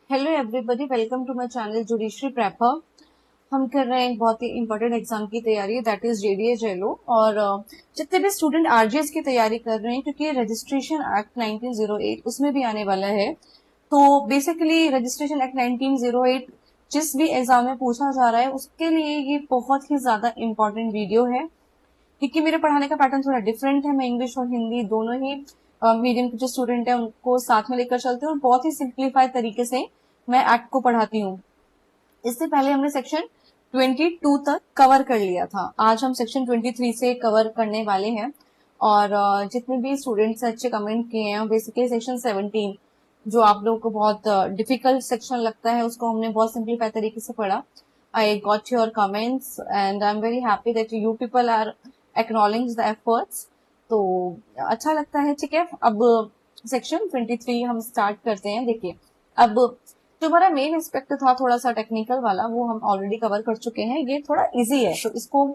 Hello everybody, welcome to my channel judiciary prepper. हम कर रहे हैं एक बहुत ही इंपॉर्टेंट एग्जाम की तैयारी, दैट इज जेडीए जेलो। और जितने भी स्टूडेंट आरजीएस की तैयारी कर रहे हैं, क्योंकि रजिस्ट्रेशन एक्ट 1908 उसमें भी आने वाला है। तो बेसिकली रजिस्ट्रेशन एक्ट 1908 जिस भी एग्जाम में पूछा जा रहा है उसके लिए ये बहुत ही ज्यादा इंपॉर्टेंट वीडियो है, क्योंकि मेरे पढ़ाने का पैटर्न थोड़ा डिफरेंट है। मैं इंग्लिश और हिंदी दोनों ही मीडियम के जो स्टूडेंट है उनको साथ में लेकर चलती हूँ और बहुत ही सिंप्लीफाइड तरीके से मैं एक्ट को पढ़ाती हूँ। इससे पहले हमने सेक्शन 22 तक कवर कर लिया था, आज हम सेक्शन 23 से कवर करने वाले हैं। और जितने भी स्टूडेंट्स अच्छे कमेंट किए हैं, बेसिकली सेक्शन 17 जो आप लोगों को बहुत डिफिकल्ट सेक्शन लगता है उसको हमने बहुत सिंप्लीफाइड तरीके से पढ़ा। I got your comments and I am very happy that you people are acknowledge the efforts. तो अच्छा लगता है। ठीक है, अब सेक्शन 23 हम स्टार्ट करते हैं। देखिए, अब जो हमारा मेन एस्पेक्ट था थोड़ा सा टेक्निकल वाला, वो हम ऑलरेडी कवर कर चुके हैं। ये थोड़ा इजी है तो इसको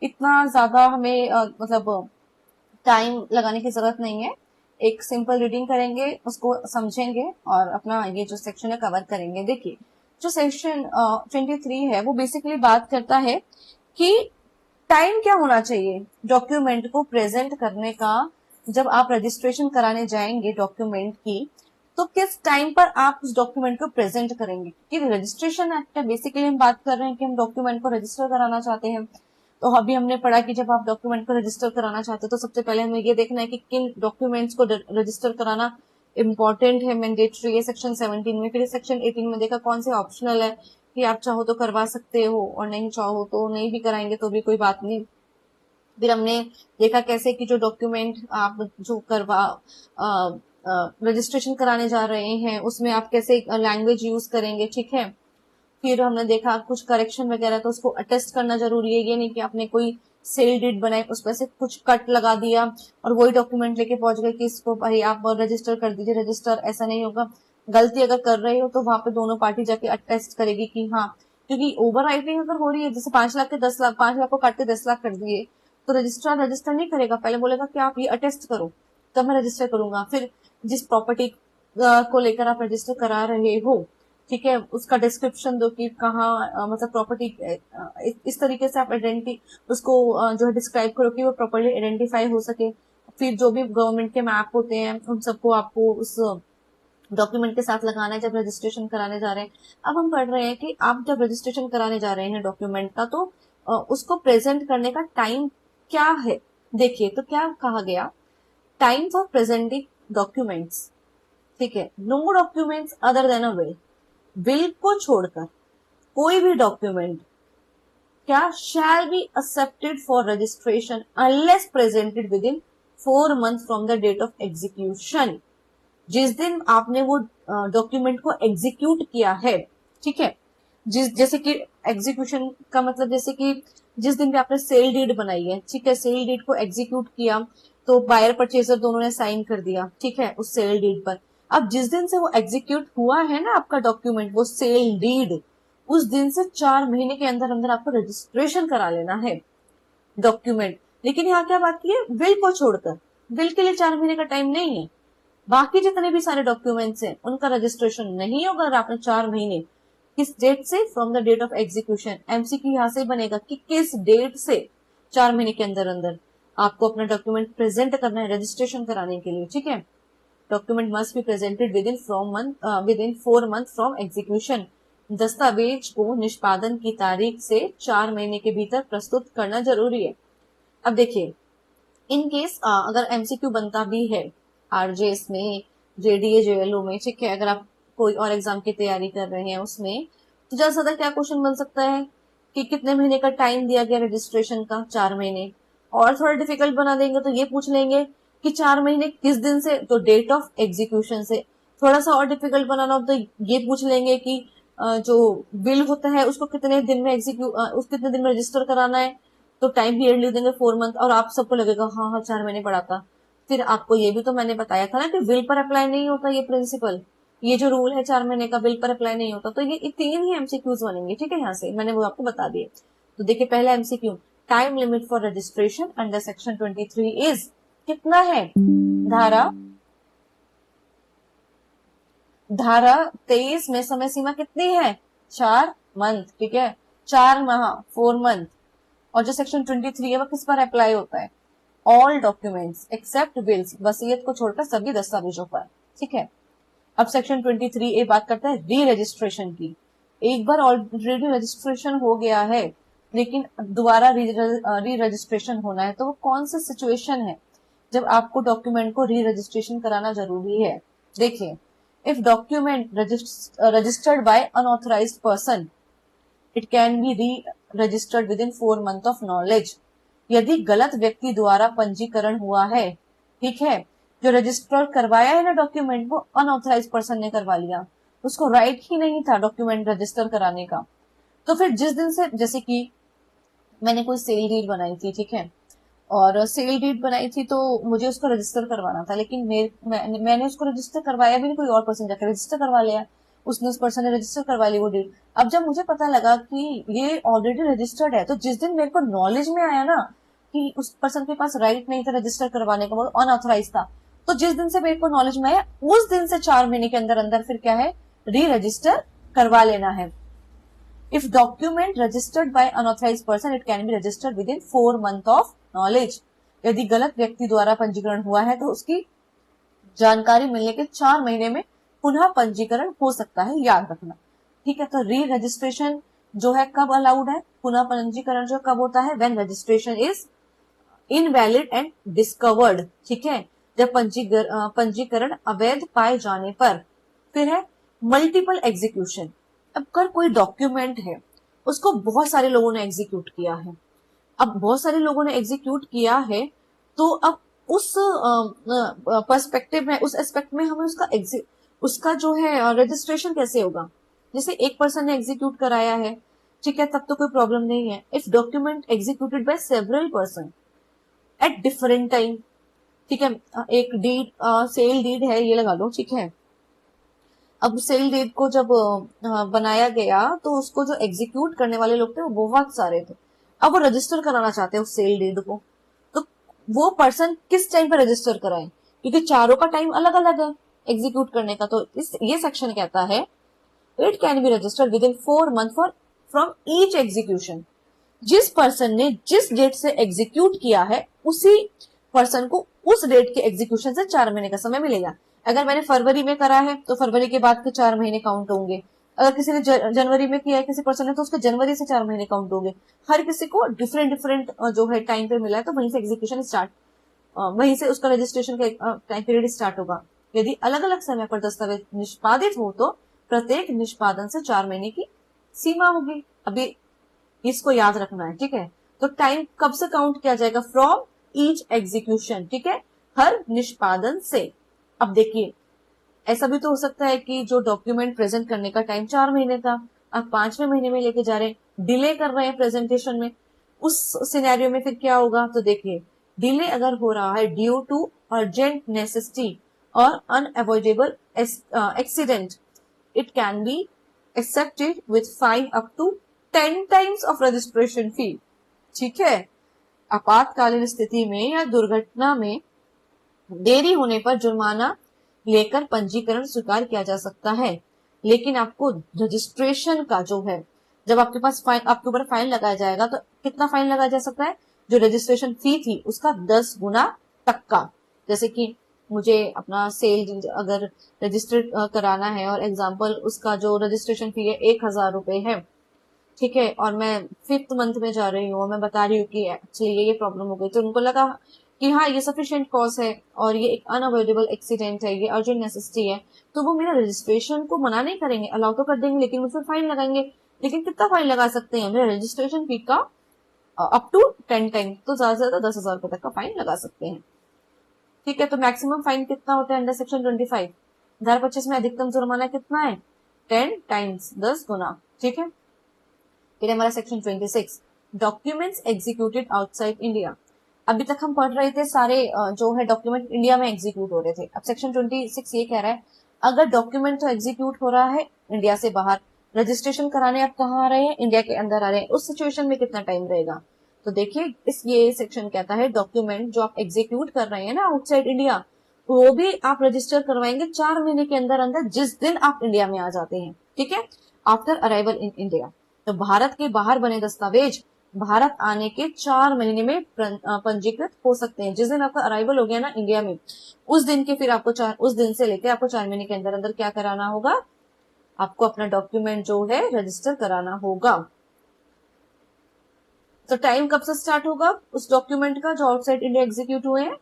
इतना ज्यादा हमें मतलब टाइम लगाने की जरूरत नहीं है। एक सिंपल रीडिंग करेंगे, उसको समझेंगे और अपना ये जो सेक्शन है कवर करेंगे। देखिए, जो सेक्शन 23 है वो बेसिकली बात करता है कि टाइम क्या होना चाहिए डॉक्यूमेंट को प्रेजेंट करने का। जब आप रजिस्ट्रेशन कराने जाएंगे डॉक्यूमेंट की, तो किस टाइम पर आप उस डॉक्यूमेंट को प्रेजेंट करेंगे। कि रजिस्ट्रेशन एक्ट है, बेसिकली हम बात कर रहे हैं कि हम डॉक्यूमेंट को रजिस्टर कराना चाहते हैं। तो अभी हमने पढ़ा कि जब आप डॉक्यूमेंट को रजिस्टर कराना चाहते हो तो सबसे पहले हमें ये देखना है कि किन डॉक्यूमेंट्स को रजिस्टर कराना इम्पोर्टेंट है, मैंडेटरी है सेक्शन 17 में। फिर सेक्शन 18 में देखा कौन से ऑप्शनल है, कि आप चाहो तो करवा सकते हो और नहीं चाहो तो नहीं भी कराएंगे तो भी कोई बात नहीं। फिर हमने देखा कैसे कि जो डॉक्यूमेंट आप जो करवा रजिस्ट्रेशन कराने जा रहे हैं उसमें आप कैसे लैंग्वेज यूज करेंगे। ठीक है, फिर हमने देखा कुछ करेक्शन वगैरह तो उसको अटेस्ट करना जरूरी है। ये नहीं कि आपने कोई सेल डीड बनाई उस पर से कुछ कट लगा दिया और वही डॉक्यूमेंट लेके पहुंच गए कि इसको भाई आप रजिस्टर कर दीजिए। रजिस्टर ऐसा नहीं होगा। गलती अगर कर रहे हो तो वहां पे दोनों पार्टी जाके अटेस्ट करेगी कि हाँ, क्योंकि ओवर राइटिंग अगर हो रही है, जैसे 5 लाख के 10 लाख, 5 लाख को काट के 10 लाख कर दिए, तो रजिस्ट्रार रजिस्टर नहीं करेगा, पहले बोलेगा कि आप ये अटेस्ट करो तब मैं रजिस्टर करूंगा। फिर जिस प्रॉपर्टी को लेकर आप रजिस्टर करा रहे हो, ठीक है, उसका डिस्क्रिप्शन दो कि कहाँ मतलब प्रॉपर्टी, इस तरीके से आप आइडेंटिटी उसको जो है डिस्क्राइब करो कि वो प्रॉपर्ली आइडेंटिफाई हो सके। फिर जो भी गवर्नमेंट के मैप होते हैं उन सबको आपको उस डॉक्यूमेंट के साथ लगाना है जब रजिस्ट्रेशन कराने जा रहे हैं। अब हम पढ़ रहे हैं कि आप जब रजिस्ट्रेशन कराने जा रहे हैं डॉक्यूमेंट का, तो उसको प्रेजेंट करने का टाइम क्या है। देखिए, तो क्या कहा गया, टाइम फॉर प्रेजेंटिंग डॉक्यूमेंट्स। ठीक है, no documents other than a will को छोड़कर कोई भी डॉक्यूमेंट क्या shall be accepted for registration unless presented within 4 month from the date of execution. जिस दिन आपने वो डॉक्यूमेंट को एग्जीक्यूट किया है, ठीक है, जैसे कि एग्जीक्यूशन का मतलब जैसे कि जिस दिन भी आपने सेल डीड बनाई है, ठीक है, सेल डीड को एग्जीक्यूट किया तो बायर परचेजर दोनों ने साइन कर दिया, ठीक है, उस सेल डीड पर। अब जिस दिन से वो एग्जीक्यूट हुआ है ना आपका डॉक्यूमेंट, वो सेल डीड, उस दिन से 4 महीने के अंदर अंदर आपको रजिस्ट्रेशन करा लेना है डॉक्यूमेंट। लेकिन यहाँ क्या बात की है, विल को छोड़कर। विल के लिए 4 महीने का टाइम नहीं है। बाकी जितने भी सारे डॉक्यूमेंट्स हैं उनका रजिस्ट्रेशन नहीं होगा अगर आपने 4 महीने, किस डेट से, from the date of execution. MCQ यहां से बनेगा कि किस डेट से 4 महीने के अंदर अंदर आपको अपना डॉक्यूमेंट प्रेजेंट करना है रजिस्ट्रेशन कराने के लिए। ठीक है, document must be presented within 4 month from execution. दस्तावेज को निष्पादन की तारीख से 4 महीने के भीतर प्रस्तुत करना जरूरी है। अब देखिए, इन केस अगर एमसीक्यू बनता भी है आरजेएस में, जेडीए जेएलओ में, ठीक है, अगर आप कोई और एग्जाम की तैयारी कर रहे हैं उसमें, तो ज्यादा ज्यादा क्या क्वेश्चन बन सकता है कि कितने महीने का टाइम दिया गया रजिस्ट्रेशन का, 4 महीने। और थोड़ा डिफिकल्ट बना देंगे तो ये पूछ लेंगे कि 4 महीने किस दिन से, तो डेट ऑफ एग्जीक्यूशन से। थोड़ा सा और डिफिकल्ट बनाना हो तो ये पूछ लेंगे कि जो बिल होता है उसको कितने दिन में उस कितने दिन में रजिस्टर कराना है, तो टाइम पीरियड लिख देंगे 4 मंथ। और आप सबको लगेगा हाँ हाँ 4 महीने पड़ा था। फिर आपको ये भी तो मैंने बताया था ना कि बिल पर अप्लाई नहीं होता ये प्रिंसिपल, ये जो रूल है 4 महीने का बिल पर अप्लाई नहीं होता। तो ये 3 ही एमसीक्यूज बनेंगे, ठीक है, यहाँ से मैंने वो आपको बता दिए। तो देखिए, पहला MCQ, time limit for registration under section 23 is, कितना है, धारा धारा 23 में समय सीमा कितनी है? 4 मंथ, ठीक है, 4 माह, 4 मंथ। और जो सेक्शन 23 है वो किस पर अप्लाई होता है? ऑल डॉक्यूमेंट्स एक्सेप्ट विल्स, वसीयत को छोड़कर सभी दस्तावेजों पर, ठीक है। अब सेक्शन 23 ए बात करता है री रजिस्ट्रेशन की। एक बार ऑलरेडी रजिस्ट्रेशन हो गया है लेकिन दोबारा री रजिस्ट्रेशन होना है, तो वो कौन सी सिचुएशन है जब आपको डॉक्यूमेंट को री रजिस्ट्रेशन कराना जरूरी है? देखिए, if document registered by unauthorised person, it can be re registered within 4 month of knowledge. यदि गलत व्यक्ति द्वारा पंजीकरण हुआ है, ठीक है, जो रजिस्टर करवाया है ना डॉक्यूमेंट, वो अनऑथराइज पर्सन ने करवा लिया, उसको राइट ही नहीं था डॉक्यूमेंट रजिस्टर कराने का, तो फिर जिस दिन से, जैसे कि मैंने कोई सेल डीड बनाई थी, ठीक है, और सेल डीड बनाई थी तो मुझे उसको रजिस्टर करवाना था, लेकिन मैंने उसको रजिस्टर करवाया भी नहीं, कोई और पर्सन जाकर रजिस्टर करवा लिया, उसने उस पर्सन ने रजिस्टर करवा ली वो डीड। अब जब मुझे पता लगा कि ये ऑलरेडी रजिस्टर्ड है, तो जिस दिन मेरे को नॉलेज में आया ना कि उस पर्सन के पास राइट नहीं था रजिस्टर करवाने का, वो अनऑथराइज था, तो जिस दिन से मेरे को नॉलेज में आया उस दिन से 4 महीने के अंदर अंदर फिर क्या है, री रजिस्टर करवा लेना है। If document registered by unauthorised person, it can be registered within 4 month of knowledge. यदि गलत व्यक्ति द्वारा पंजीकरण हुआ है तो उसकी जानकारी मिलने के 4 महीने में पुनः पंजीकरण हो सकता है, याद रखना, ठीक है। तो री रजिस्ट्रेशन जो है कब अलाउड है, पुनः पंजीकरण जो कब होता है, when registration is invalid and discovered, ठीक है, जब पंजीकरण अवैध पाए जाने पर। फिर है मल्टीपल एग्जीक्यूशन। अब कर कोई डॉक्यूमेंट है, उसको बहुत सारे लोगों ने एग्जीक्यूट किया है, अब बहुत सारे लोगों ने एग्जीक्यूट किया है, तो अब उस पर्सपेक्टिव में, उस एस्पेक्ट में हमें उसका जो है रजिस्ट्रेशन कैसे होगा? जैसे एक पर्सन ने एग्जीक्यूट कराया है, ठीक है, तब तो कोई प्रॉब्लम नहीं है। If document executed by several person at different time, ठीक है, एक डीड, सेल डीड है ये लगा लो, ठीक है, अब सेल डीड को जब बनाया गया तो उसको जो एग्जीक्यूट करने वाले लोग थे वो बहुत सारे थे, अब वो रजिस्टर कराना चाहते हैं उस सेल डीड को, तो वो पर्सन किस टाइम पे रजिस्टर कराए, क्योंकि चारों का टाइम अलग अलग है एग्जीक्यूट करने का। तो ये सेक्शन कहता है it can be registered within 4 month for from each execution. जिस पर्सन ने जिस डेट से एग्जीक्यूट किया है उसी पर्सन को उस डेट के एग्जीक्यूशन से 4 महीने का समय मिलेगा। अगर मैंने फरवरी में करा है तो फरवरी के बाद के 4 महीने काउंट होंगे, अगर किसी ने जनवरी में किया है किसी पर्सन ने, तो उसके जनवरी से 4 महीने काउंट होंगे। हर किसी को डिफरेंट डिफरेंट जो है टाइम पे मिला है, तो वहीं से एग्जीक्यूशन स्टार्ट, वहीं से उसका रजिस्ट्रेशन का टाइम पीरियड स्टार्ट होगा। यदि अलग अलग समय पर दस्तावेज निष्पादित हो तो प्रत्येक निष्पादन से 4 महीने की सीमा होगी। अभी इसको याद रखना है, ठीक है। तो टाइम कब से काउंट किया जाएगा? फ्रॉम ईच एग्जीक्यूशन, ठीक है, हर निष्पादन से। अब देखिए, ऐसा भी तो हो सकता है कि जो डॉक्यूमेंट प्रेजेंट करने का टाइम 4 महीने था, आप 5वें महीने में लेके जा रहे हैं, डिले कर रहे हैं प्रेजेंटेशन में, उस सिनेरियो में फिर क्या होगा? तो देखिए, डिले अगर हो रहा है ड्यू टू अर्जेंट नेसेसिटी और unavoidable accident, it can be accepted with fine up to 10 times of registration fee, ठीक है। आपातकालीन स्थिति में या दुर्घटना में देरी होने पर जुर्माना लेकर पंजीकरण स्वीकार किया जा सकता है, लेकिन आपको रजिस्ट्रेशन का जो है, जब आपके पास फाइन, आपके ऊपर फाइन लगाया जाएगा, तो कितना फाइन लगाया जा सकता है? जो रजिस्ट्रेशन फी थी उसका 10 गुना तक का। जैसे कि मुझे अपना सेल अगर रजिस्टर कराना है और एग्जाम्पल उसका जो रजिस्ट्रेशन फी है 1,000 रुपए है, ठीक है, और मैं 5th मंथ में जा रही हूँ और मैं बता रही हूँ कि एक्चुअली ये प्रॉब्लम हो गई, तो उनको लगा कि हाँ ये सफिशिएंट कॉज है और ये एक अनअवॉइडेबल एक्सीडेंट है, ये अर्जेंट नेसेसिटी है, तो वो मेरा रजिस्ट्रेशन को मना नहीं करेंगे, अलाउ तो कर देंगे, लेकिन मुझे फाइन लगाएंगे। लेकिन कितना फाइन लगा सकते हैं? मेरे रजिस्ट्रेशन फी का अप टू 10 टाइम, तो ज्यादा से ज्यादा 10,000 रुपए तक का फाइन लगा सकते हैं, ठीक है। तो मैक्सिमम फाइन कितना होता है अंडर सेक्शन 25? धारा 25 में अधिकतम जुर्माना कितना है? 10 टाइम्स, 10 गुना, ठीक है। फिर हमारा section 26, documents executed outside India. अभी तक हम पढ़ रहे थे सारे जो है डॉक्यूमेंट इंडिया में एग्जीक्यूट हो रहे थे। अब सेक्शन 26 ये कह रहा है अगर डॉक्यूमेंट तो एग्जीक्यूट हो रहा है इंडिया से बाहर, रजिस्ट्रेशन कराने आप कहाँ आ रहे हैं? इंडिया के अंदर आ रहे हैं, उस सिचुएशन में कितना टाइम रहेगा? तो देखिए, ये सेक्शन कहता है डॉक्यूमेंट जो आप एग्जीक्यूट कर रहे हैं ना आउटसाइड इंडिया, वो भी आप रजिस्टर करवाएंगे 4 महीने के अंदर अंदर, जिस दिन आप इंडिया में आ जाते हैं, ठीक है, आफ्टर अराइवल इन इंडिया। तो भारत के बाहर बने दस्तावेज भारत आने के 4 महीने में पंजीकृत हो सकते हैं। जिस दिन आपका अराइवल हो गया ना इंडिया में, उस दिन के फिर आपको उस दिन से लेकर आपको 4 महीने के अंदर अंदर क्या कराना होगा, आपको अपना डॉक्यूमेंट जो है रजिस्टर कराना होगा। तो टाइम कब से स्टार्ट होगा उस डॉक्यूमेंट का जो आउटसाइड इंडिया एग्जीक्यूट हुए हैं,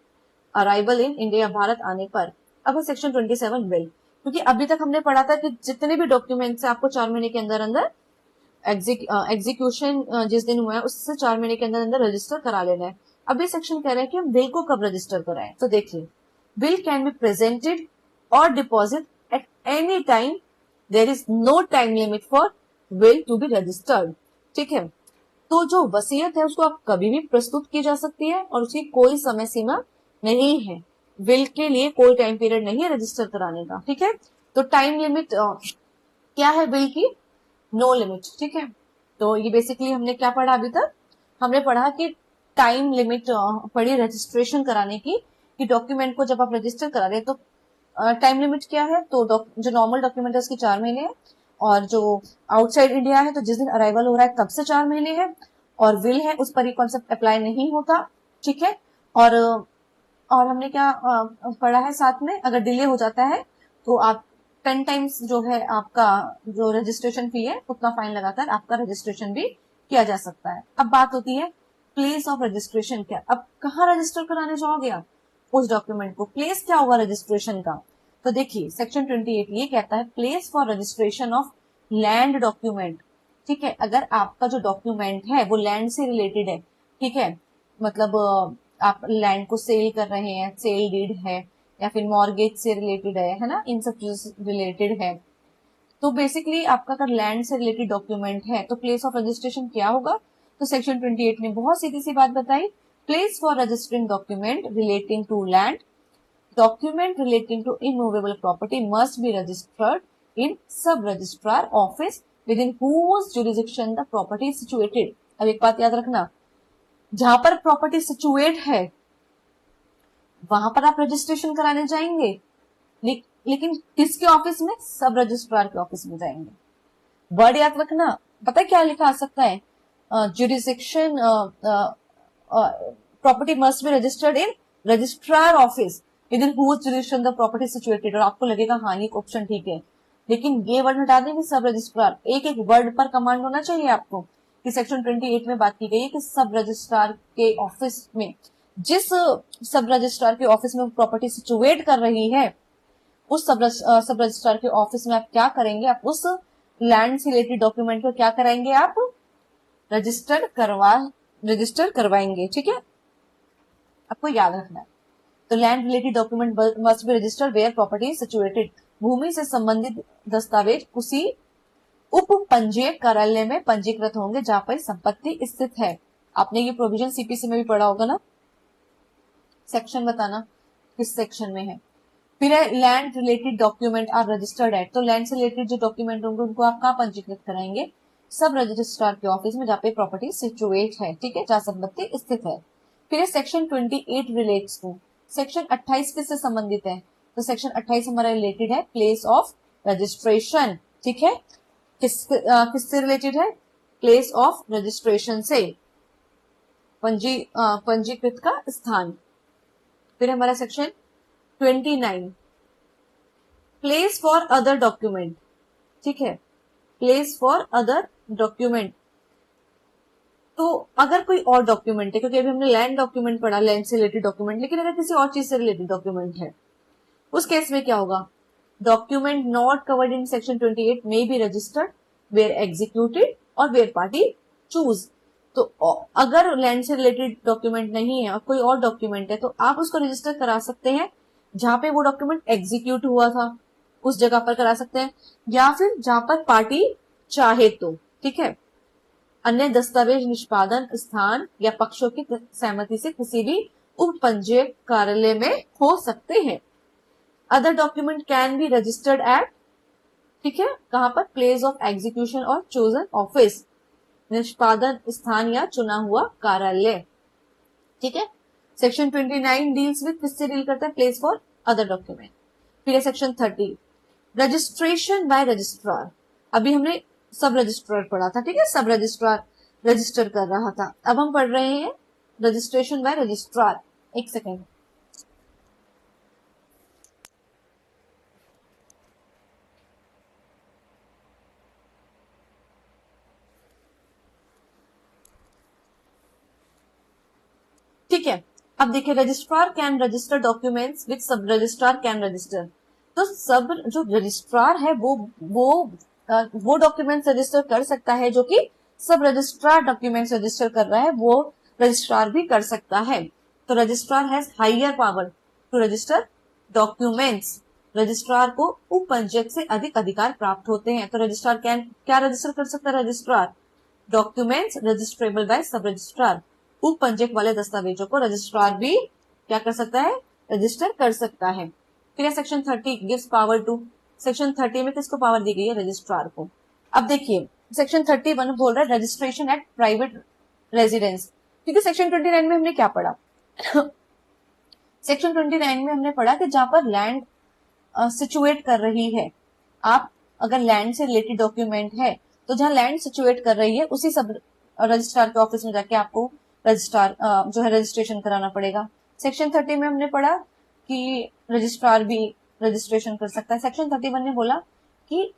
अराइवल इन इंडिया, भारत आने पर। अब है सेक्शन 27 बिल, क्योंकि अभी तक हमने पढ़ा था कि जितने भी डॉक्यूमेंट्स आपको 4 महीने के अंदर अंदर एग्जीक्यूशन जिस दिन हुआ है उससे 4 महीने के अंदर अंदर रजिस्टर करा लेना है। अब ये सेक्शन कह रहा है कि हम बिल को कब रजिस्टर कराएं। तो देखिए, बिल कैन बी प्रेजेंटेड और deposit at any time, there is no time limit for bill to be registered, ठीक है। तो जो वसीयत है उसको आप कभी भी प्रस्तुत की जा सकती है और उसकी कोई समय सीमा नहीं है। विल के लिए कोई टाइम पीरियड नहीं है रजिस्टर कराने का, ठीक है। तो टाइम लिमिट क्या है विल की, नो लिमिट, ठीक है। तो ये बेसिकली हमने क्या पढ़ा अभी तक, हमने पढ़ा कि टाइम लिमिट पढ़ी रजिस्ट्रेशन कराने की, कि डॉक्यूमेंट को जब आप रजिस्टर करा रहे हैं तो टाइम लिमिट क्या है, तो जो नॉर्मल डॉक्यूमेंट है उसकी 4 महीने है, और जो आउटसाइड इंडिया है तो जिस दिन अराइवल हो रहा है तब से 4 महीने है, और विल है उस पर ये कॉन्सेप्ट अप्लाई नहीं होता, ठीक है। और हमने क्या पढ़ा है साथ में, अगर डिले हो जाता है तो आप 10 टाइम्स जो है आपका जो रजिस्ट्रेशन फी है उतना फाइन लगाकर आपका रजिस्ट्रेशन भी किया जा सकता है। अब बात होती है प्लेस ऑफ रजिस्ट्रेशन, क्या अब कहाँ रजिस्टर कराने जाओगे आप उस डॉक्यूमेंट को, प्लेस क्या होगा रजिस्ट्रेशन का। तो देखिए सेक्शन 28 ये कहता है place for registration of land document, ठीक है। अगर आपका जो डॉक्यूमेंट है वो लैंड से रिलेटेड है, ठीक है, मतलब आप लैंड को सेल कर रहे हैं, सेल डीड है, या फिर मॉर्गेज से रिलेटेड है ना, इन सब चीजों से रिलेटेड है। तो बेसिकली आपका अगर लैंड से रिलेटेड डॉक्यूमेंट है तो प्लेस ऑफ रजिस्ट्रेशन क्या होगा, तो सेक्शन 28 ने बहुत सीधी सी बात बताई, place for registering document relating to land, document relating to immovable property must be registered in sub-registrar office within whose jurisdiction the property is situated। अब एक बात याद रखना, जहां पर प्रॉपर्टी सिचुएट है वहां पर आप रजिस्ट्रेशन कराने जाएंगे, लेकिन किसके ऑफिस में, सब रजिस्ट्रार के ऑफिस में जाएंगे। वर्ड याद रखना, पता है क्या लिखा आ सकता है, jurisdiction property must be registered in registrar office within whose jurisdiction the property is situated। और आपको लगेगा हाँ ये ऑप्शन ठीक है, लेकिन ये वर्ड हटा देंगे सब रजिस्ट्रार, एक एक वर्ड पर कमांड होना चाहिए आपको, कि सेक्शन 28 में बात की गई है कि सब रजिस्ट्रार के ऑफिस में, जिस सब रजिस्ट्रार के ऑफिस में प्रॉपर्टी सिचुएट कर रही है उस सब रजिस्ट्रार के ऑफिस में आप क्या करेंगे, आप उस लैंड से रिलेटेड डॉक्यूमेंट को क्या कराएंगे, आप रजिस्टर करवाएंगे, ठीक है, आपको याद रखना है। तो land related document must be registered where property is situated, भूमि से संबंधित दस्तावेज उसी उप पंजीयक कार्यालय में पंजीकृत होंगे जहां पर संपत्ति स्थित है। आपने ये प्रोविजन सीपीसी में भी पढ़ा होगा ना, सेक्शन बताना किस सेक्शन में है। फिर है land related document are registered at, तो लैंड से रिलेटेड जो डॉक्यूमेंट होंगे उनको आप कहाँ पंजीकृत कराएंगे, सब रजिस्ट्रार के ऑफिस में जहाँ पे प्रॉपर्टी सिचुएट है, ठीक है, जहाँ संपत्ति स्थित है। फिर है सेक्शन 28 रिलेट्स टू, सेक्शन 28 किससे संबंधित है, तो सेक्शन 28 हमारा रिलेटेड है प्लेस ऑफ रजिस्ट्रेशन, ठीक है, किससे रिलेटेड है, प्लेस ऑफ रजिस्ट्रेशन से, पंजीकृत का स्थान। फिर हमारा section 29 place for other document, ठीक है, प्लेस फॉर अदर डॉक्यूमेंट। तो अगर कोई और डॉक्यूमेंट है, क्योंकि अभी हमने लैंड डॉक्यूमेंट पढ़ा, लैंड से रिलेटेड डॉक्यूमेंट, लेकिन अगर किसी और चीज से रिलेटेड डॉक्यूमेंट है उस केस में क्या होगा, document not covered in section 28 may be registered where executed और वेयर पार्टी चूज। तो अगर लैंड से रिलेटेड डॉक्यूमेंट नहीं है और कोई और डॉक्यूमेंट है तो आप उसको रजिस्टर करा सकते हैं जहां पे वो डॉक्यूमेंट एग्जीक्यूट हुआ था उस जगह पर करा सकते हैं, या फिर जहां पर पार्टी चाहे तो, ठीक है। अन्य दस्तावेज निष्पादन स्थान या पक्षों की सहमति से किसी भी उप पंजीयक कार्यालय में हो सकते हैं। Other document can be registered eight, ठीक है, कहां पर, प्लेस ऑफ एग्जीक्यूशन और चोजन ऑफिस, निष्पादन स्थान या चुना हुआ कार्यालय, ठीक है। सेक्शन 29 डील्स विद, किससे डील करता है, प्लेस फॉर अदर डॉक्यूमेंट। फिर है सेक्शन 30 रजिस्ट्रेशन बाय रजिस्ट्रार। अभी हमने सब रजिस्ट्रार पढ़ा था, ठीक है, सब रजिस्ट्रार रजिस्टर कर रहा था। अब हम पढ़ रहे हैं रजिस्ट्रेशन बाय रजिस्ट्रार। एक सेकेंड, ठीक है। अब देखिए रजिस्ट्रार कैन रजिस्टर डॉक्यूमेंट्स विच सब रजिस्ट्रार कैन रजिस्टर। तो सब जो रजिस्ट्रार है वो डॉक्यूमेंट्स रजिस्टर कर सकता है जो कि सब रजिस्ट्रार डॉक्यूमेंट्स रजिस्टर कर रहा है, वो रजिस्ट्रार भी कर सकता है। तो registrar has higher power to register documents. Registrar को उपपंजीयक से अधिक अधिकार प्राप्त होते हैं। तो रजिस्ट्रार कैन क्या रजिस्टर कर सकता है? रजिस्ट्रार डॉक्यूमेंट्स रजिस्ट्रेबल बाय सब रजिस्ट्रार। उपपंजीयक वाले दस्तावेजों को रजिस्ट्रार भी क्या कर सकता है? रजिस्टर कर सकता है। फिर section 30 gives power to. Section 30 में किसको पावर दी गई है? रजिस्ट्रार को। अब देखिए सेक्शन 31 बोल रहा है रजिस्ट्रेशन एट प्राइवेट रेजिडेंस, क्योंकि सेक्शन 29 में हमने क्या पढ़ा? सेक्शन 29 में हमने पढ़ा कि जहां पर लैंड सिचुएट कर रही है, आप अगर लैंड से रिलेटेड डॉक्यूमेंट है तो जहां लैंड सिचुएट कर रही है उसी सब रजिस्ट्रार के ऑफिस में जाके आपको रजिस्ट्रार जो है रजिस्ट्रेशन कराना पड़ेगा। सेक्शन 30 में हमने पढ़ा कि रजिस्ट्रार भी रजिस्ट्रेशन कर सकता है। सेक्शन 31 ने बोला कि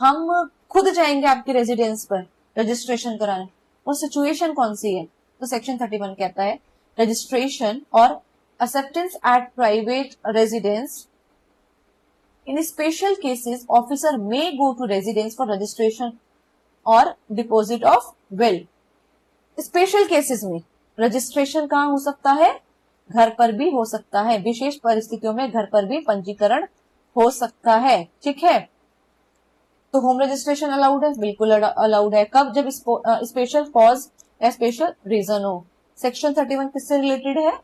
हम खुद जाएंगे आपके रेजिडेंस पर रजिस्ट्रेशन कराने। और सिचुएशन कौन सी है? तो सेक्शन 31 कहता है रजिस्ट्रेशन और acceptance at private residence. In special cases, officer may go to residence for registration or deposit of will. Special cases में रजिस्ट्रेशन कहाँ हो सकता है? घर पर भी हो सकता है। विशेष परिस्थितियों में घर पर भी पंजीकरण हो सकता है, ठीक है। तो होम रजिस्ट्रेशन अलाउड है? बिल्कुल अलाउड है। कब? जब स्पेशल कॉज या स्पेशल रीजन हो। सेक्शन 31 किससे रिलेटेड है?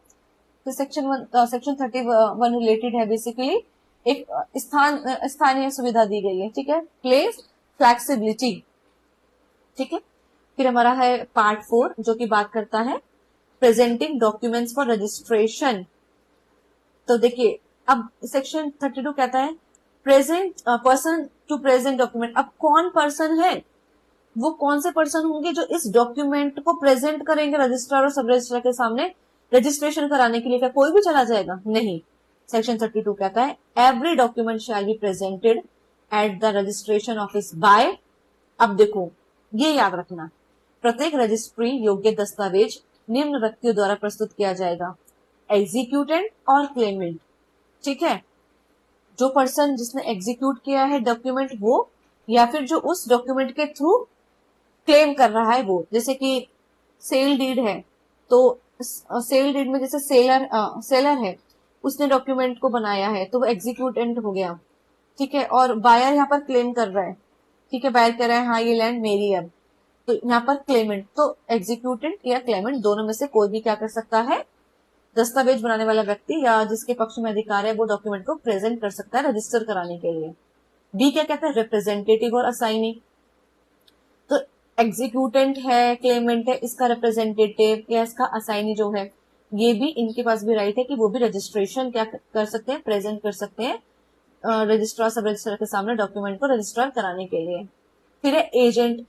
तो सेक्शन 31 रिलेटेड है बेसिकली एक स्थानीय सुविधा दी गई है, ठीक है, प्लेस फ्लेक्सिबिलिटी, ठीक है। फिर हमारा है पार्ट 4 जो कि बात करता है प्रेजेंटिंग डॉक्यूमेंट्स फॉर रजिस्ट्रेशन। तो देखिए अब सेक्शन 32 कहता है present person to present document. अब कौन पर्सन है? वो कौन से पर्सन होंगे जो इस डॉक्यूमेंट को प्रेजेंट करेंगे रजिस्ट्रार और सब रजिस्ट्रार के सामने रजिस्ट्रेशन कराने के लिए? क्या कोई भी चला जाएगा? नहीं। सेक्शन 32 कहता है every document shall be presented at the registration office by. अब देखो ये याद रखना, प्रत्येक रजिस्ट्री योग्य दस्तावेज निम्न व्यक्तियों द्वारा प्रस्तुत किया जाएगा, एग्जीक्यूटेंट और क्लेमेंट, ठीक है। जो पर्सन जिसने एग्जीक्यूट किया है डॉक्यूमेंट वो, या फिर जो उस डॉक्यूमेंट के थ्रू क्लेम कर रहा है वो। जैसे कि सेल डीड है तो सेल डीड में जैसे सेलर है उसने डॉक्यूमेंट को बनाया है तो वो एग्जीक्यूटेंट हो गया, ठीक है। और बायर यहाँ पर क्लेम कर रहा है, ठीक है, बायर कह रहा है हाँ ये लैंड मेरी है, तो यहाँ पर क्लेमेंट। तो एग्जीक्यूटेंट या क्लेमेंट दोनों में से कोई भी क्या कर सकता है? दस्तावेज बनाने वाला व्यक्ति या जिसके पक्ष में अधिकार है वो डॉक्यूमेंट को प्रेजेंट कर सकता है रजिस्टर कराने के लिए। डी क्या कहता है? रिप्रेजेंटेटिव और असाइनी। तो एग्जीक्यूटेंट है, क्लेमेंट है, इसका रिप्रेजेंटेटिव या इसका असाइनी जो है ये भी, इनके पास भी राइट है कि वो भी रजिस्ट्रेशन क्या कर सकते हैं? प्रेजेंट कर सकते हैं रजिस्ट्रार सब रजिस्ट्रार के सामने डॉक्यूमेंट को रजिस्टर कराने के लिए। फिर है एजेंट।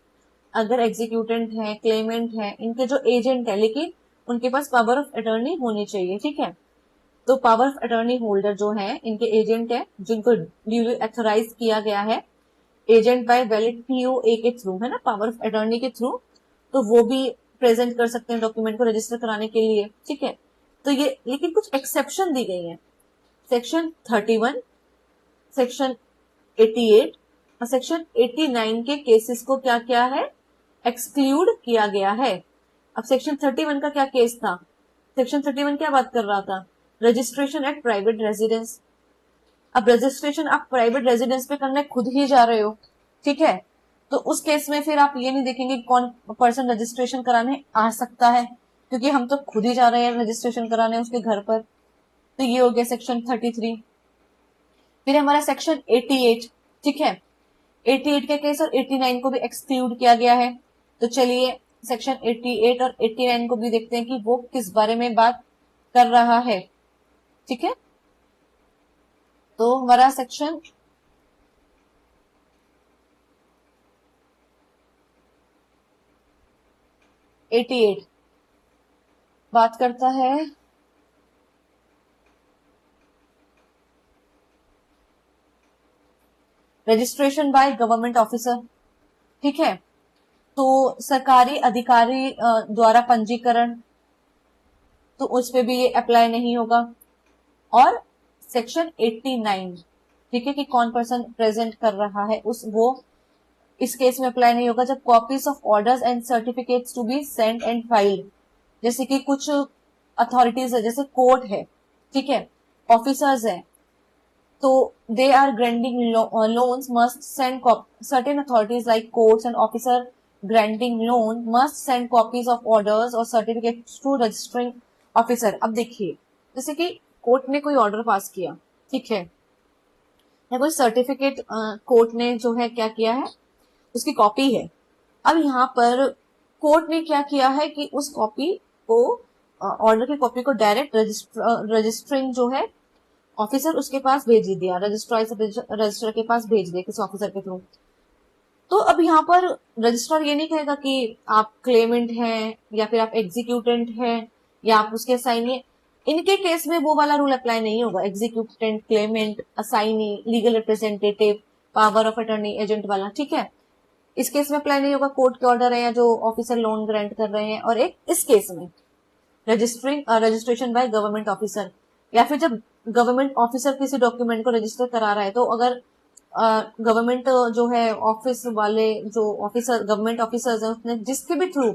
अगर एग्जीक्यूटेंट है, क्लेमेंट है, इनके जो एजेंट है लेकिन उनके पास पावर ऑफ अटॉर्नी होनी चाहिए, ठीक है। तो पावर ऑफ अटॉर्नी होल्डर जो है इनके एजेंट है जिनको ड्यूली ऑथराइज किया गया है एजेंट बाय वैलिड पीओए के थ्रू, है ना, पावर ऑफ अटॉर्नी के थ्रू, तो वो भी प्रेजेंट कर सकते हैं डॉक्यूमेंट को रजिस्टर कराने के लिए, ठीक है। तो ये लेकिन कुछ एक्सेप्शन दी गई है। सेक्शन 31, सेक्शन 88 और सेक्शन 89 के केसेस को क्या किया है? एक्सक्लूड किया गया है। अब सेक्शन 31 का क्या केस था? सेक्शन 31 क्या बात कर रहा था? Registration at private residence. अब रजिस्ट्रेशन आप प्राइवेट रेजिडेंस पे करने खुद ही जा रहे हो, ठीक है, तो उस केस में फिर आप ये नहीं देखेंगे कौन पर्सन रजिस्ट्रेशन कराने आ सकता है, क्योंकि हम तो खुद ही जा रहे हैं रजिस्ट्रेशन कराने उसके घर पर। तो ये हो गया सेक्शन 33। फिर हमारा सेक्शन 88, ठीक है, 88 के केस और 89 को भी एक्सक्लूड किया गया है। तो चलिए सेक्शन 88 और 89 को भी देखते हैं कि वो किस बारे में बात कर रहा है, ठीक है। तो हमारा सेक्शन 88 बात करता है रजिस्ट्रेशन बाय गवर्नमेंट ऑफिसर। ठीक है, तो सरकारी अधिकारी द्वारा पंजीकरण, तो उस पे भी ये अप्लाई नहीं होगा। और सेक्शन 89, ठीक है, कि कौन पर्सन प्रेजेंट कर रहा है उस वो इस केस में अप्लाई नहीं होगा जब copies of orders and certificates to be sent and filed, जैसे कि कुछ अथॉरिटीज है, जैसे कोर्ट है, ठीक है, ऑफिसर्स है, तो they are granting loans must send certain authorities like courts and officer granting loan must send copies of orders or certificates to registering officer। अब देखिए, जैसे कि कोर्ट ने कोई ऑर्डर पास किया, ठीक है, या कोई सर्टिफिकेट कोर्ट ने जो है क्या किया है, उसकी कॉपी है। अब यहाँ पर कोर्ट ने क्या किया है कि उस कॉपी को ऑर्डर की कॉपी को डायरेक्ट रजिस्टरिंग जो है ऑफिसर उसके पास भेज दिया, रजिस्ट्रार के पास भेज दिया किसी ऑफिसर के थ्रू। तो अब यहाँ पर रजिस्ट्रार ये नहीं कहेगा कि आप क्लेमेंट हैं या फिर आप एग्जीक्यूटेंट हैं या आप उसके असाइनी। इनके केस में वो वाला रूल अप्लाई नहीं होगा, executant, Clement, assignee, legal representative, power of attorney, agent वाला, ठीक है, इस केस में अप्लाई नहीं होगा। कोर्ट के ऑर्डर है या जो ऑफिसर लोन ग्रांट कर रहे हैं। और एक इस केस में रजिस्ट्रेशन बाय गवर्नमेंट ऑफिसर, या फिर जब गवर्नमेंट ऑफिसर किसी डॉक्यूमेंट को रजिस्टर करा रहा है, तो अगर गवर्नमेंट जो है ऑफिस वाले जो ऑफिसर गवर्नमेंट ऑफिसर्स हैं उसने जिसके भी थ्रू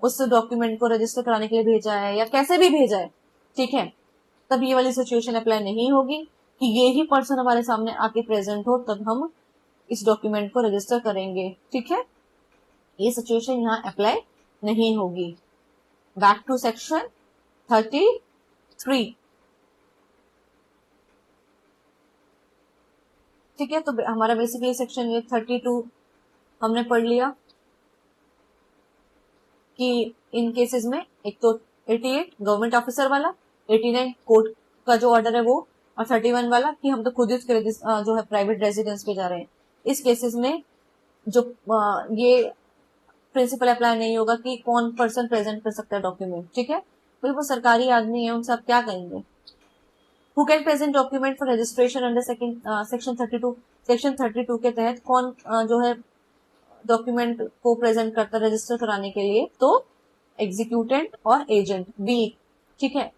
उस डॉक्यूमेंट को रजिस्टर कराने के लिए भेजा है या कैसे भी भेजा है, ठीक है, तब ये वाली सिचुएशन अप्लाई नहीं होगी कि ये ही पर्सन हमारे सामने आके प्रेजेंट हो तब हम इस डॉक्यूमेंट को रजिस्टर करेंगे। ठीक है, ये सिचुएशन यहाँ अप्लाई नहीं होगी। Back to section 33। ठीक है, तो हमारा बेसिकली सेक्शन ये 32 हमने पढ़ लिया कि इन केसेस में एक तो 88 गवर्नमेंट ऑफिसर वाला, 89 कोर्ट का जो ऑर्डर है वो, और 31 वाला कि हम तो खुद ही उसके जो है प्राइवेट रेजिडेंस पे जा रहे हैं। इस केसेस में जो ये प्रिंसिपल अप्लाई नहीं होगा कि कौन पर्सन प्रेजेंट कर सकता है डॉक्यूमेंट। ठीक है, कोई वो सरकारी आदमी है उनसे आप क्या कहेंगे। Who can present document for registration under section 32। Section 32 के तहत कौन जो है डॉक्यूमेंट को प्रेजेंट करता है रजिस्टर कराने के लिए, तो एग्जीक्यूटेंट और एजेंट बी। ठीक है,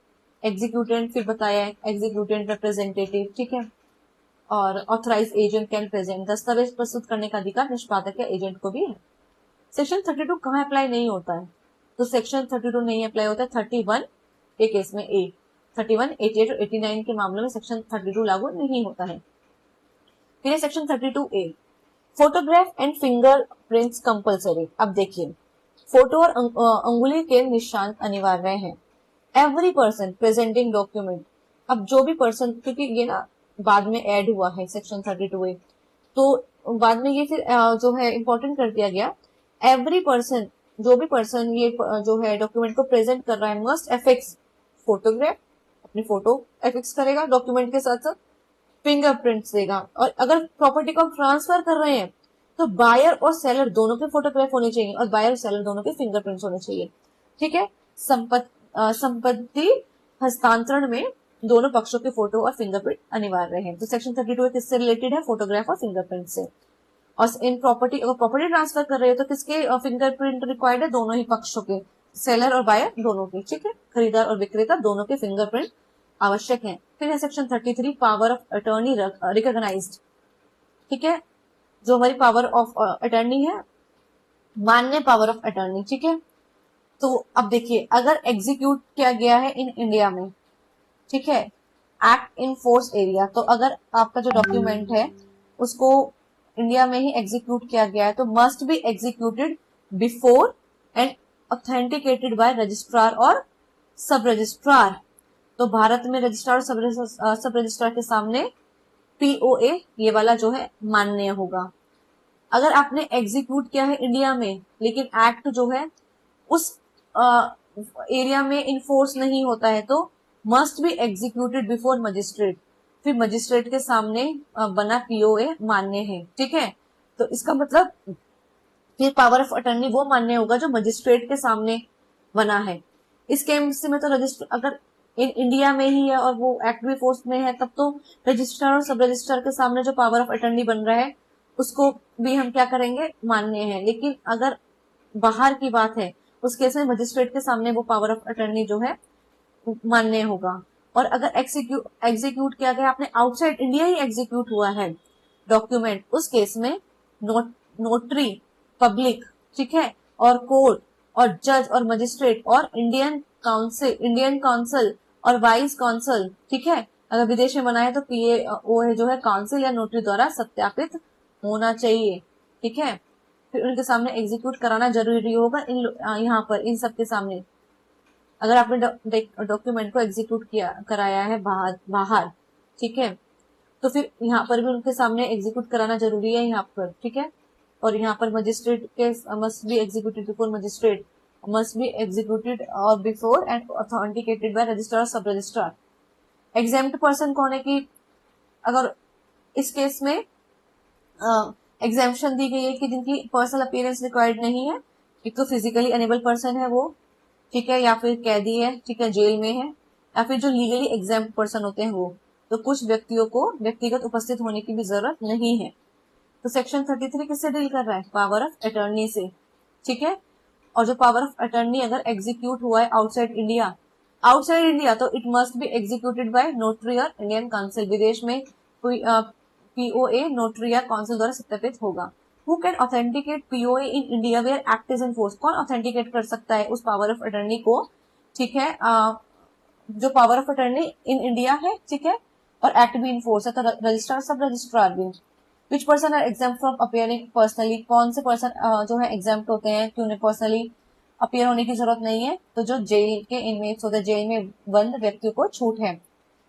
एग्जीक्यूटेंट फिर बताया है, एग्जीक्यूटेंट रिप्रेजेंटेटिव, ठीक है, और ऑथराइज एजेंट कैन प्रेजेंट। दस्तावेज प्रस्तुत करने का अधिकार निष्पादक या एजेंट को भी है। सेक्शन 32 कहाँ अप्लाई नहीं होता है, तो सेक्शन 32 नहीं अप्लाई होता है 31 के केस में। 31, 88 और 89 के मामले में सेक्शन 32 लागू नहीं होता है। फिर section 32A, photograph and finger prints compulsory. अब देखिए, फोटो और अंगुली के निशान अनिवार्य हैं। एवरी पर्सन प्रेजेंटिंग डॉक्यूमेंट, अब जो भी पर्सन, क्योंकि ये ना बाद में ऐड हुआ है सेक्शन 32A, तो बाद में ये फिर जो है इंपॉर्टेंट कर दिया गया। एवरी पर्सन, जो भी पर्सन ये जो है डॉक्यूमेंट को प्रेजेंट कर रहा है, मस्ट एफिक्स फोटोग्राफ, अपनी फोटो एफिक्स करेगा डॉक्यूमेंट के साथ साथ, फिंगरप्रिंट्स देगा। और अगर प्रॉपर्टी को ट्रांसफर कर रहे हैं तो बायर और सेलर दोनों के फोटोग्राफ होने चाहिए और बायर और सेलर दोनों के फिंगरप्रिंट्स होने चाहिए। ठीक है, संपत्ति हस्तांतरण में दोनों पक्षों के फोटो और फिंगरप्रिंट अनिवार्य है। तो सेक्शन 32 किससे रिलेटेड है, फोटोग्राफ और फिंगरप्रिंट से। और इन प्रॉपर्टी, अगर प्रॉपर्टी ट्रांसफर कर रहे हो तो किसके फिंगरप्रिंट रिक्वायर्ड है, दोनों ही पक्षों के, सेलर और बायर दोनों के। ठीक है, खरीदार और विक्रेता दोनों के फिंगरप्रिंट आवश्यक है। फिर है section 33, power of attorney recognized. ठीक है, जो हमारी पावर ऑफ अटर्नी है, मान्य पावर ऑफ अटर्नी। ठीक है, तो अब देखिए, अगर एग्जीक्यूट किया गया है इन इंडिया में, ठीक है, एक्ट इन फोर्स एरिया, तो अगर आपका जो डॉक्यूमेंट है उसको इंडिया में ही एग्जीक्यूट किया गया है तो must be executed before and authenticated by registrar और सब रजिस्ट्रार। तो भारत में रजिस्ट्रार और सब रजिस्ट्रार के सामने POA ये वाला जो है मान्य होगा। अगर आपने एग्जीक्यूट किया है इंडिया में लेकिन एक्ट जो है उस एरिया में इन्फोर्स नहीं होता है तो must be executed before magistrate. फिर मजिस्ट्रेट के सामने बना पीओए मान्य है। ठीक है, तो इसका मतलब फिर पावर ऑफ अटर्नी वो मान्य होगा जो मजिस्ट्रेट के सामने बना है। इस केस में तो रजिस्टर अगर इन इंडिया में ही है और वो एक्ट भी फोर्स में है, तब तो रजिस्ट्रार और सब रजिस्ट्रार के सामने जो पावर ऑफ अटर्नी बन रहा है उसको भी हम क्या करेंगे, मान्य है। लेकिन अगर बाहर की बात है, उस केस में मजिस्ट्रेट के सामने वो पावर ऑफ अटर्नी जो है मान्य होगा। और अगर एग्जीक्यूट किया गया, आपने आउटसाइड इंडिया ही एग्जीक्यूट हुआ है डॉक्यूमेंट, उस केस में नोटरी पब्लिक, ठीक है, और कोर्ट और जज और मजिस्ट्रेट और इंडियन काउंसिल और वाइस काउंसिल, ठीक है, अगर विदेश में बना है तो पीएओ जो है काउंसिल या नोटरी द्वारा सत्यापित होना चाहिए। ठीक है, फिर उनके सामने एग्जीक्यूट कराना जरूरी होगा यहाँ पर इन सबके सामने। अगर आपने डॉक्यूमेंट को एग्जीक्यूट कराया है बाहर, ठीक है, तो फिर यहाँ पर भी उनके सामने एग्जीक्यूट कराना जरूरी है यहाँ पर। ठीक है, और यहाँ पर मजिस्ट्रेट के must be executed before magistrate, must be executed और before and authenticated by registrar sub registrar. Exempt person कौन है कि अगर इस केस में एग्जेम्पशन दी गई है कि जिनकी पर्सनल अपीयरेंस रिक्वायर्ड नहीं है, एक तो फिजिकली अनेबल पर्सन है वो, ठीक है, या फिर कैदी है, ठीक है, जेल में है, या फिर जो लीगली एग्जाम्प्ट पर्सन होते हैं वो, तो कुछ व्यक्तियों को व्यक्तिगत उपस्थित होने की भी जरूरत नहीं है। तो सेक्शन 33 किससे डील कर रहा है, पावर ऑफ अटर्नी से। ठीक है, और जो पावर ऑफ अटर्नी अगर एग्जीक्यूट हुआ है आउटसाइड इंडिया तो it must be executed by notary और इंडियन काउंसिल। विदेश में कोई पीओए नोटरी या काउंसिल द्वारा सत्यापित होगा। Who can authenticate POA in India where act is in force, कौन ऑथेंटिकेट कर सकता है उस पावर ऑफ अटर्नी को। ठीक है, जो power of attorney in India है, ठीक है, और एक्ट भी इन फोर्स है, तो रजिस्ट्रार सब रजिस्ट्रार भी। Which person are exempt from appearing personally, कौन से पर्सन जो है एग्जाम्प्ट होते हैं कि उन्हें पर्सनली अपीयर होने की जरूरत नहीं है, तो जो जेल के इनमेट्स होते हैं, जेल में बंद व्यक्तियों को छूट है।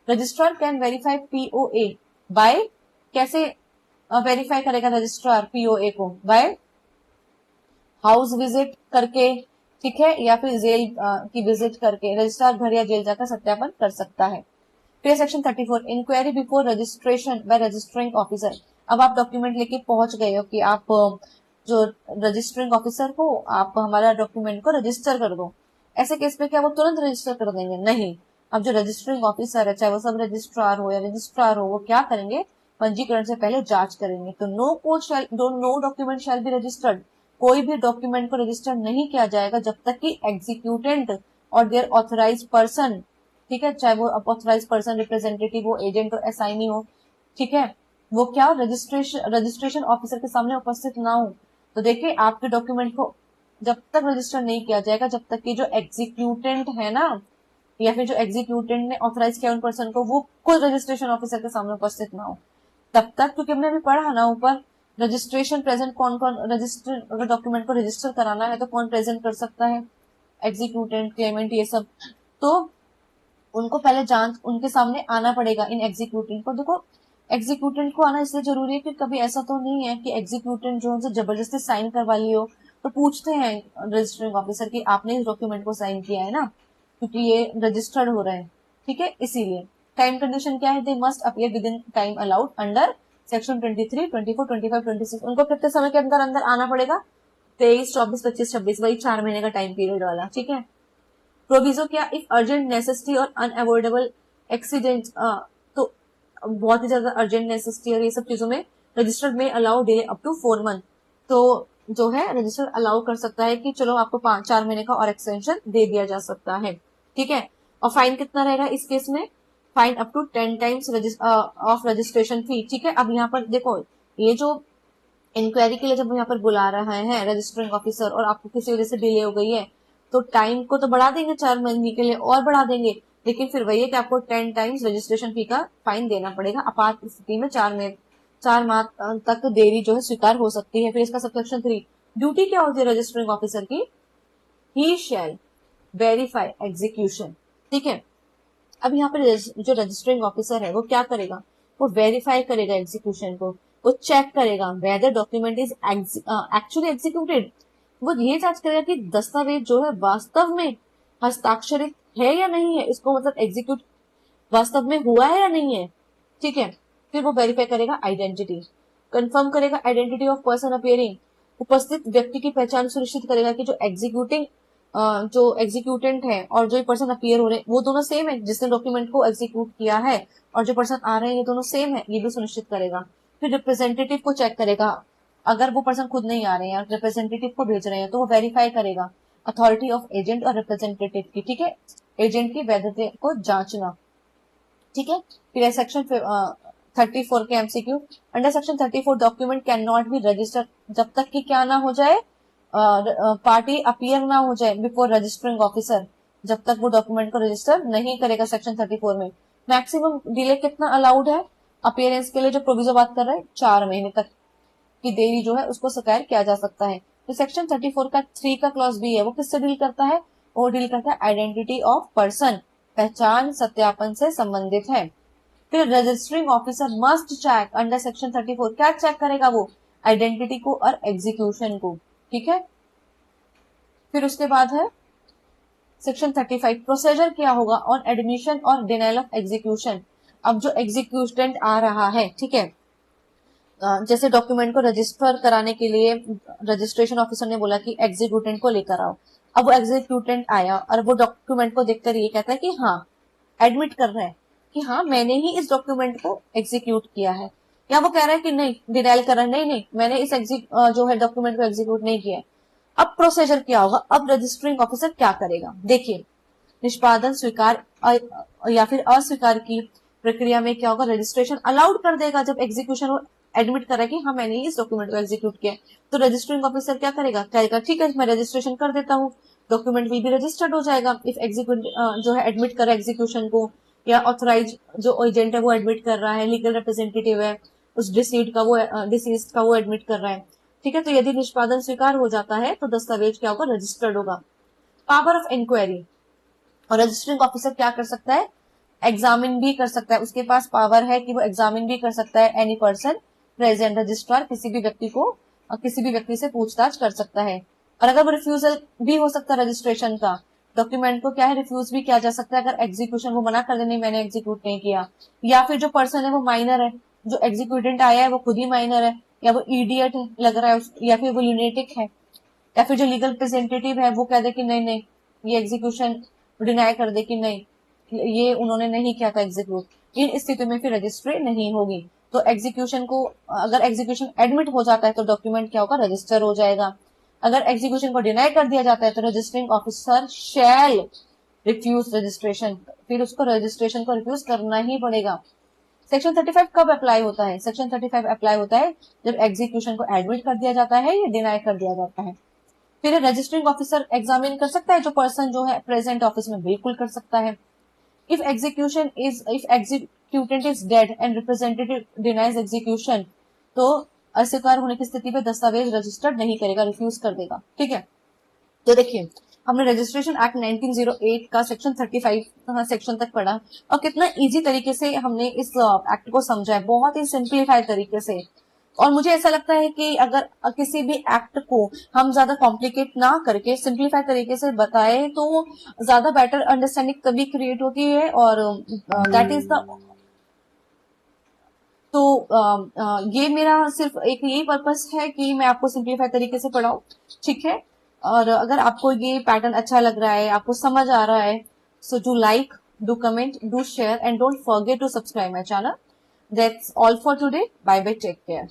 Registrar can verify POA by, कैसे वेरीफाई करेगा रजिस्ट्रार पीओए को, बाय हाउस विजिट करके, ठीक है, या फिर जेल की विजिट करके रजिस्ट्रार घर या जेल जाकर सत्यापन कर सकता है। फिर section 34 inquiry before registration by registering officer. अब आप डॉक्यूमेंट लेके पहुंच गए हो कि आप जो रजिस्टरिंग ऑफिसर हो, आप हमारा डॉक्यूमेंट को रजिस्टर कर दो। ऐसे केस में क्या वो तुरंत रजिस्टर कर देंगे? नहीं। अब जो रजिस्टरिंग ऑफिसर है, चाहे वो सब रजिस्ट्रार हो या रजिस्ट्रार हो, वो क्या करेंगे, पंजीकरण से पहले जांच करेंगे। तो no document shall be registered, कोई भी डॉक्यूमेंट को रजिस्टर नहीं किया जाएगा जब तक कि एग्जीक्यूटेंट और देयर ऑथराइज पर्सन, ठीक है, चाहे वो ऑथराइज पर्सन, रिप्रेजेंटेटिव हो, एजेंट हो, असाइनी हो, ठीक है, वो क्या रजिस्ट्रेशन ऑफिसर के सामने उपस्थित ना हो। तो देखिए, आपके डॉक्यूमेंट को जब तक रजिस्टर नहीं किया जाएगा, जब तक कि जो एग्जीक्यूटेंट है ना, या फिर जो एग्जीक्यूटेंट ने ऑथराइज किया उन पर्सन को, वो खुद रजिस्ट्रेशन ऑफिसर के सामने उपस्थित ना हो तब तक। क्योंकि हमने अभी पढ़ा ना ऊपर, रजिस्ट्रेशन प्रेजेंट कौन कौन रजिस्टर, अगर डॉक्यूमेंट को रजिस्टर कराना है तो कौन प्रेजेंट कर सकता है, एग्जीक्यूटेंट, क्लेमेंट, ये सब। तो उनको पहले जांच, उनके सामने आना पड़ेगा इन एग्जीक्यूटेंट को। देखो, एग्जीक्यूटेंट को आना इसलिए जरूरी है कि कभी ऐसा तो नहीं है कि एग्जीक्यूटेंट जो उनसे जबरदस्ती साइन करवा लियो। तो पूछते हैं रजिस्टरिंग ऑफिसर कि आपने इस डॉक्यूमेंट को साइन किया है ना, क्योंकि ये रजिस्टर्ड हो रहा है, ठीक है, इसीलिए। टाइम कंडीशन क्या है, they must appear with in time allowed under section 23, 24, 25, 26। उनको कितने समय के अंदर अंदर आना पड़ेगा, 23, 24, 25, 26, वही 4 महीने का टाइम पीरियड वाला, ठीक है। प्रोविजो क्या, इफ अर्जेंट नेसेसिटी और अनअवॉइडेबल एक्सीडेंट, तो बहुत ही ज्यादा अर्जेंट नेसेसिटी और ये सब चीजों में रजिस्टर में allow delay up to 4 month. तो जो है रजिस्टर अलाउ कर सकता है कि चलो आपको 4 महीने का और एक्सटेंशन दे दिया जा सकता है, ठीक है। और फाइन कितना रहेगा इस केस में, fine up to 10 times of registration fee, ठीक है। अब यहाँ पर देखो, ये जो इंक्वायरी के लिए जब यहाँ पर बुला रहा है रजिस्टरिंग ऑफिसर और आपको किसी वजह से डिले हो गई है, तो टाइम को तो बढ़ा देंगे 4 महीने के लिए और बढ़ा देंगे, लेकिन फिर वही है कि आपको 10 टाइम्स रजिस्ट्रेशन फी का फाइन देना पड़ेगा। आपात स्थिति में 4 माह तक देरी जो है स्वीकार हो सकती है। फिर इसका सबसेक्शन 3, ड्यूटी क्या होती है रजिस्टरिंग ऑफिसर की, ही शैल वेरीफाई एग्जीक्यूशन, ठीक है। अब यहाँ पर जो रजिस्टरिंग ऑफिसर है वो क्या करेगा, वो वेरीफाई करेगा एग्जीक्यूशन को, वो चेक करेगा whether document is actually executed. वो ये जांच करेगा कि दस्तावेज जो है वास्तव में हस्ताक्षरित है या नहीं है, इसको मतलब एग्जीक्यूट वास्तव में हुआ है या नहीं है, ठीक है। फिर वो वेरीफाई करेगा आइडेंटिटी, कंफर्म करेगा आइडेंटिटी ऑफ पर्सन अपियरिंग, उपस्थित व्यक्ति की पहचान सुनिश्चित करेगा कि जो एग्जीक्यूटेंट है और जो पर्सन अपियर हो रहे हैं वो दोनों सेम है, जिसने डॉक्यूमेंट को एग्जीक्यूट किया है और जो पर्सन आ रहे हैं ये दोनों सेम है, ये भी सुनिश्चित करेगा। फिर रिप्रेजेंटेटिव को चेक करेगा, अगर वो पर्सन खुद नहीं आ रहे हैं, रिप्रेजेंटेटिव को भेज रहे हैं तो वो वेरीफाई करेगा अथॉरिटी ऑफ एजेंट और रिप्रेजेंटेटिव की, ठीक है, एजेंट की वैधता को जांचना, ठीक है। फिर सेक्शन 34 के MCQ, under section 34 document can not be registered, जब तक कि क्या ना हो जाए, पार्टी अपीयर ना हो जाए बिफोर रजिस्टरिंग ऑफिसर, जब तक वो डॉक्यूमेंट को रजिस्टर नहीं करेगा। सेक्शन 34 में मैक्सिमम डिले कितना अलाउड है अपीयरेंस के लिए, जो प्रोविजन बात कर रहे हैं 4 महीने तक की देरी जो है उसको स्वीकार किया जा सकता है। तो सेक्शन 34 का 3 का क्लॉज बी है, वो किससे डील करता है, वो डील करता है आइडेंटिटी ऑफ पर्सन, पहचान सत्यापन से संबंधित है। फिर registering officer must check under section 34, क्या चेक करेगा वो, आइडेंटिटी को और एग्जीक्यूशन को, ठीक है। फिर उसके बाद है सेक्शन 35, प्रोसीजर क्या होगा ऑन एडमिशन और डिनाइल ऑफ एग्जीक्यूशन। अब जो एग्जीक्यूटेंट आ रहा है, ठीक है, जैसे डॉक्यूमेंट को रजिस्टर कराने के लिए रजिस्ट्रेशन ऑफिसर ने बोला कि एग्जीक्यूटेंट को लेकर आओ, अब वो एग्जीक्यूटेंट आया और वो डॉक्यूमेंट को देखकर ये कहता है कि हाँ, एडमिट कर रहा है कि हाँ मैंने ही इस डॉक्यूमेंट को एग्जीक्यूट किया है, या वो कह रहा है कि नहीं, डिनाइल कर रहा है, नहीं नहीं मैंने इस जो है डॉक्यूमेंट को एग्जीक्यूट नहीं किया है। अब प्रोसीजर क्या होगा, अब रजिस्टरिंग ऑफिसर क्या करेगा, देखिए, निष्पादन स्वीकार या फिर अस्वीकार की प्रक्रिया में क्या होगा, रजिस्ट्रेशन अलाउड कर देगा। जब एग्जीक्यूशन वो एडमिट करा कि हाँ मैंने इस डॉक्यूमेंट को एग्जीक्यूट किया, तो रजिस्टरिंग ऑफिसर क्या करेगा, कहेगा ठीक है मैं रजिस्ट्रेशन कर देता हूँ, डॉक्यूमेंट विल भी रजिस्टर्ड हो जाएगा। इफ एग्जीक्यूट जो है एडमिट कर रहा है एग्जीक्यूशन को, या ऑथराइज जो एजेंट है वो एडमिट कर रहा है, लीगल रिप्रेजेंटेटिव है उस डिसीज्ड का वो एडमिट कर रहा है, ठीक है। तो यदि निष्पादन स्वीकार हो जाता है तो दस्तावेज क्या होगा, रजिस्टर्ड होगा। पावर ऑफ इंक्वायरी, और रजिस्टरिंग ऑफिसर क्या कर सकता है, एग्जामिन भी कर सकता है, उसके पास पावर है कि वो एग्जामिन भी कर सकता है एनी पर्सन प्रेजेंट, रजिस्ट्रार किसी भी व्यक्ति को किसी भी व्यक्ति से पूछताछ कर सकता है। और अगर वो रिफ्यूजल भी हो सकता है रजिस्ट्रेशन का, डॉक्यूमेंट को क्या है रिफ्यूज भी किया जा सकता है, अगर एग्जीक्यूशन वो मना कर दे नहीं मैंने एग्जीक्यूट नहीं किया, या फिर जो पर्सन है वो माइनर है, जो एग्जीक्यूटेंट आया है वो खुद ही माइनर है, या वो इडियट लग रहा है, या फिर वो ल्यूनेटिक है, या फिर जो लीगल रिप्रेजेंटेटिव है वो कह दे कि नहीं नहीं ये एग्जीक्यूशन डिनाई कर दे कि नहीं ये उन्होंने नहीं किया था एग्जीक्यूट, इन स्थिति में फिर रजिस्ट्री नहीं होगी। तो एग्जीक्यूशन को, अगर एग्जीक्यूशन एडमिट हो जाता है तो डॉक्यूमेंट क्या होगा, रजिस्टर हो जाएगा। अगर एग्जीक्यूशन को डिनाई कर दिया जाता है तो registering officer shall refuse registration, फिर उसको रजिस्ट्रेशन को रिफ्यूज करना ही पड़ेगा। सेक्शन 35 कब अप्लाई होता है, सेक्शन 35 अप्लाई होता है जब एग्जीक्यूशन को एडमिट कर दिया जाता है या डिनाई कर दिया जाता है। फिर रजिस्टरिंग ऑफिसर एग्जामिन कर सकता है जो पर्सन जो है प्रेजेंट ऑफिस में, बिल्कुल कर सकता है। If executant is dead and representative denies execution, तो अस्वीकार होने की स्थिति में दस्तावेज रजिस्टर्ड नहीं करेगा, रिफ्यूज कर देगा, ठीक है। तो देखिए हमने रजिस्ट्रेशन एक्ट 1908 का सेक्शन 35 सेक्शन तक पढ़ा और कितना इजी तरीके से हमने इस एक्ट को समझा है, बहुत ही सिंप्लीफाइड तरीके से। और मुझे ऐसा लगता है कि अगर किसी भी एक्ट को हम ज्यादा कॉम्प्लिकेट ना करके सिंप्लीफाइड तरीके से बताए तो ज्यादा बेटर अंडरस्टैंडिंग तभी क्रिएट होती है, और दैट इज द ये मेरा सिर्फ एक यही पर्पस है कि मैं आपको सिंप्लीफाइड तरीके से पढ़ाऊं, ठीक है। और अगर आपको ये पैटर्न अच्छा लग रहा है, आपको समझ आ रहा है, so do like, do comment, do share and don't forget to subscribe my channel. That's all for today, bye bye, take care.